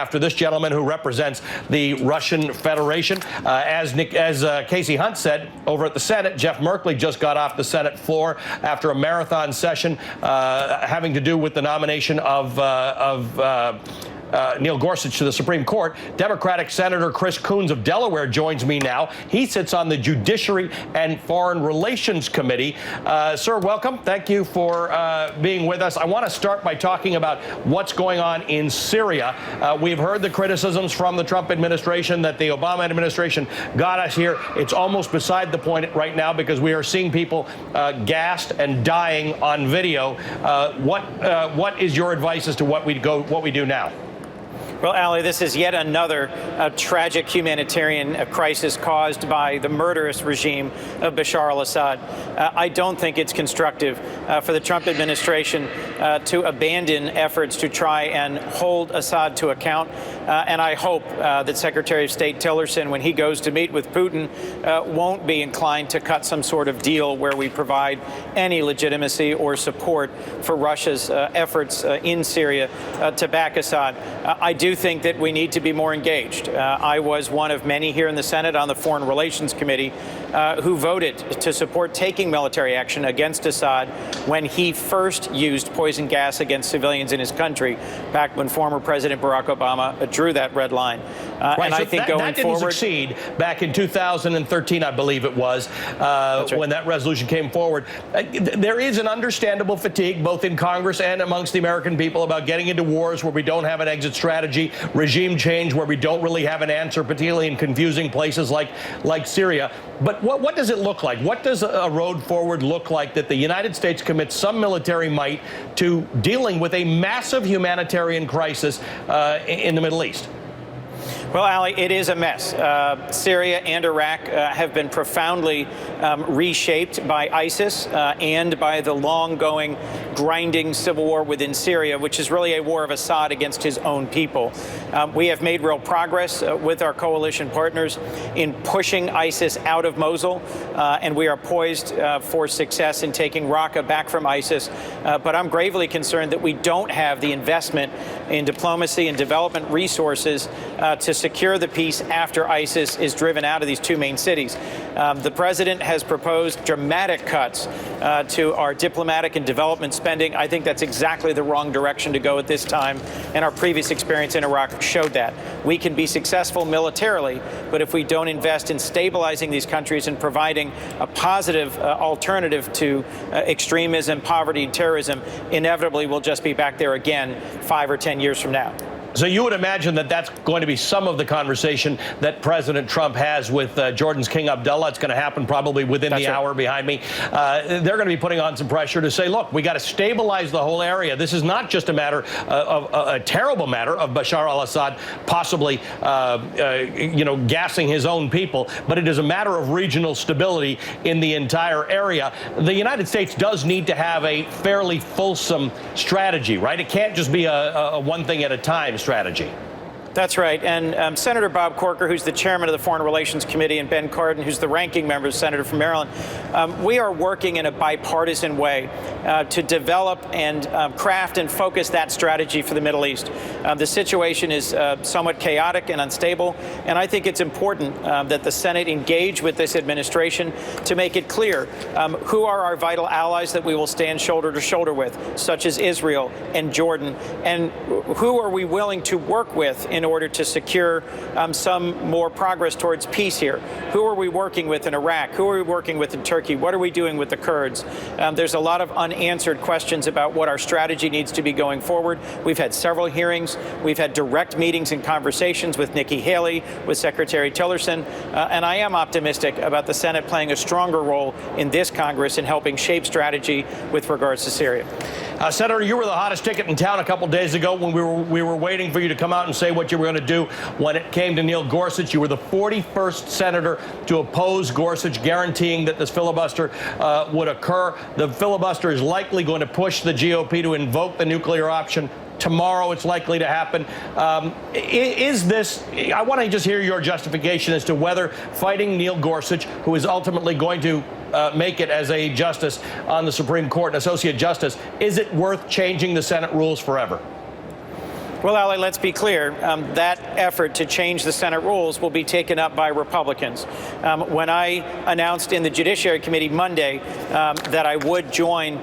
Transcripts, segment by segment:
after this gentleman who represents the Russian Federation. As Casey Hunt said over at the Senate, Jeff Merkley just got off the Senate floor after a marathon session having to do with the nomination of Neil Gorsuch to the Supreme Court. Democratic Senator Chris Coons of Delaware joins me now. He sits on the Judiciary and Foreign Relations Committee. Sir, welcome. Thank you for being with us. I want to start by talking about what's going on in Syria. We've heard the criticisms from the Trump administration that the Obama administration got us here. It's almost beside the point right now because we are seeing people gassed and dying on video. What is your advice as to what we do now? Well, Ali, this is yet another tragic humanitarian crisis caused by the murderous regime of Bashar al-Assad. I don't think it's constructive for the Trump administration to abandon efforts to try and hold Assad to account. And I hope that Secretary of State Tillerson, when he goes to meet with Putin, won't be inclined to cut some sort of deal where we provide any legitimacy or support for Russia's efforts in Syria to back Assad. I do think that we need to be more engaged. I was one of many here in the Senate on the Foreign Relations Committee who voted to support taking military action against Assad when he first used poison gas against civilians in his country, back when former President Barack Obama drew that red line. Right, and so I think that going didn't forward, succeed back in 2013, I believe it was, right, when that resolution came forward. There is an understandable fatigue, both in Congress and amongst the American people, about getting into wars where we don't have an exit strategy, regime change where we don't really have an answer, particularly in confusing places like Syria. But what does it look like? What does a road forward look like that the United States commits some military might to dealing with a massive humanitarian crisis in the Middle East? Well, Ali, it is a mess. Syria and Iraq have been profoundly reshaped by ISIS and by the long-going, grinding civil war within Syria, which is really a war of Assad against his own people. We have made real progress with our coalition partners in pushing ISIS out of Mosul, and we are poised for success in taking Raqqa back from ISIS. But I'm gravely concerned that we don't have the investment in diplomacy and development resources to secure the peace after ISIS is driven out of these two main cities. The president has proposed dramatic cuts to our diplomatic and development spending. I think that's exactly the wrong direction to go at this time, and our previous experience in Iraq showed that. We can be successful militarily, but if we don't invest in stabilizing these countries and providing a positive alternative to extremism, poverty, and terrorism, inevitably we'll just be back there again 5 or 10 years from now. So you would imagine that that's going to be some of the conversation that President Trump has with Jordan's King Abdullah. It's going to happen probably within the hour behind me. They're going to be putting on some pressure to say, look, we got to stabilize the whole area. This is not just a matter of a terrible matter of Bashar al-Assad possibly, gassing his own people, but it is a matter of regional stability in the entire area. The United States does need to have a fairly fulsome strategy, right? It can't just be a one thing at a time strategy. That's right. And Senator Bob Corker, who's the chairman of the Foreign Relations Committee, and Ben Cardin, who's the ranking member, senator from Maryland, we are working in a bipartisan way to develop and craft and focus that strategy for the Middle East. The situation is somewhat chaotic and unstable, and I think it's important that the Senate engage with this administration to make it clear who are our vital allies that we will stand shoulder to shoulder with, such as Israel and Jordan, and who are we willing to work with in order to secure some more progress towards peace here. Who are we working with in Iraq? Who are we working with in Turkey? What are we doing with the Kurds? There's a lot of unanswered questions about what our strategy needs to be going forward. We've had several hearings. We've had direct meetings and conversations with Nikki Haley, with Secretary Tillerson, and I am optimistic about the Senate playing a stronger role in this Congress in helping shape strategy with regards to Syria. Senator, you were the hottest ticket in town a couple days ago when we were waiting for you to come out and say what you were going to do when it came to Neil Gorsuch. You were the 41st senator to oppose Gorsuch, guaranteeing that this filibuster would occur. The filibuster is likely going to push the GOP to invoke the nuclear option. Tomorrow it's likely to happen. Is this, I want to just hear your justification as to whether fighting Neil Gorsuch, who is ultimately going to make it as a justice on the Supreme Court, an associate justice, is it worth changing the Senate rules forever? Well, Ali, let's be clear. That effort to change the Senate rules will be taken up by Republicans. When I announced in the Judiciary Committee Monday that I would join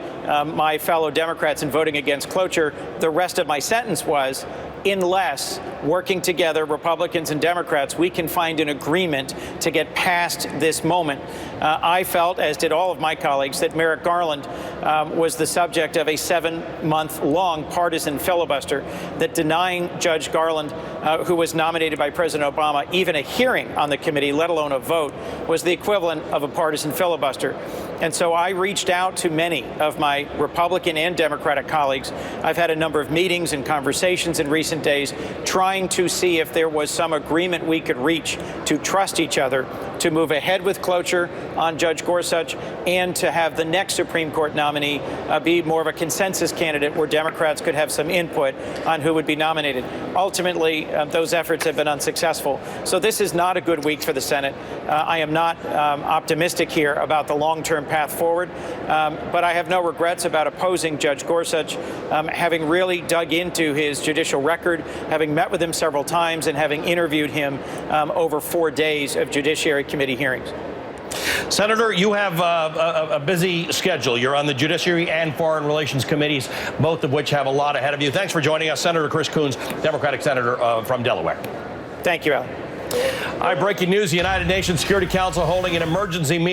my fellow Democrats in voting against cloture, the rest of my sentence was, unless working together, Republicans and Democrats, we can find an agreement to get past this moment. I felt, as did all of my colleagues, that Merrick Garland was the subject of a 7-month-long partisan filibuster, that denying Judge Garland, who was nominated by President Obama, even a hearing on the committee, let alone a vote, was the equivalent of a partisan filibuster. And so I reached out to many of my Republican and Democratic colleagues. I've had a number of meetings and conversations in recent days trying to see if there was some agreement we could reach to trust each other, to move ahead with cloture on Judge Gorsuch, and to have the next Supreme Court nominee be more of a consensus candidate where Democrats could have some input on who would be nominated. Ultimately, those efforts have been unsuccessful. So this is not a good week for the Senate. I am not optimistic here about the long-term path forward, but I have no regrets about opposing Judge Gorsuch, having really dug into his judicial record, having met with him several times, and having interviewed him over 4 days of Judiciary Committee hearings. Senator, you have a busy schedule. You're on the Judiciary and Foreign Relations Committees, both of which have a lot ahead of you. Thanks for joining us, Senator Chris Coons, Democratic Senator from Delaware. Thank you, Al. All right, breaking news. The United Nations Security Council holding an emergency meeting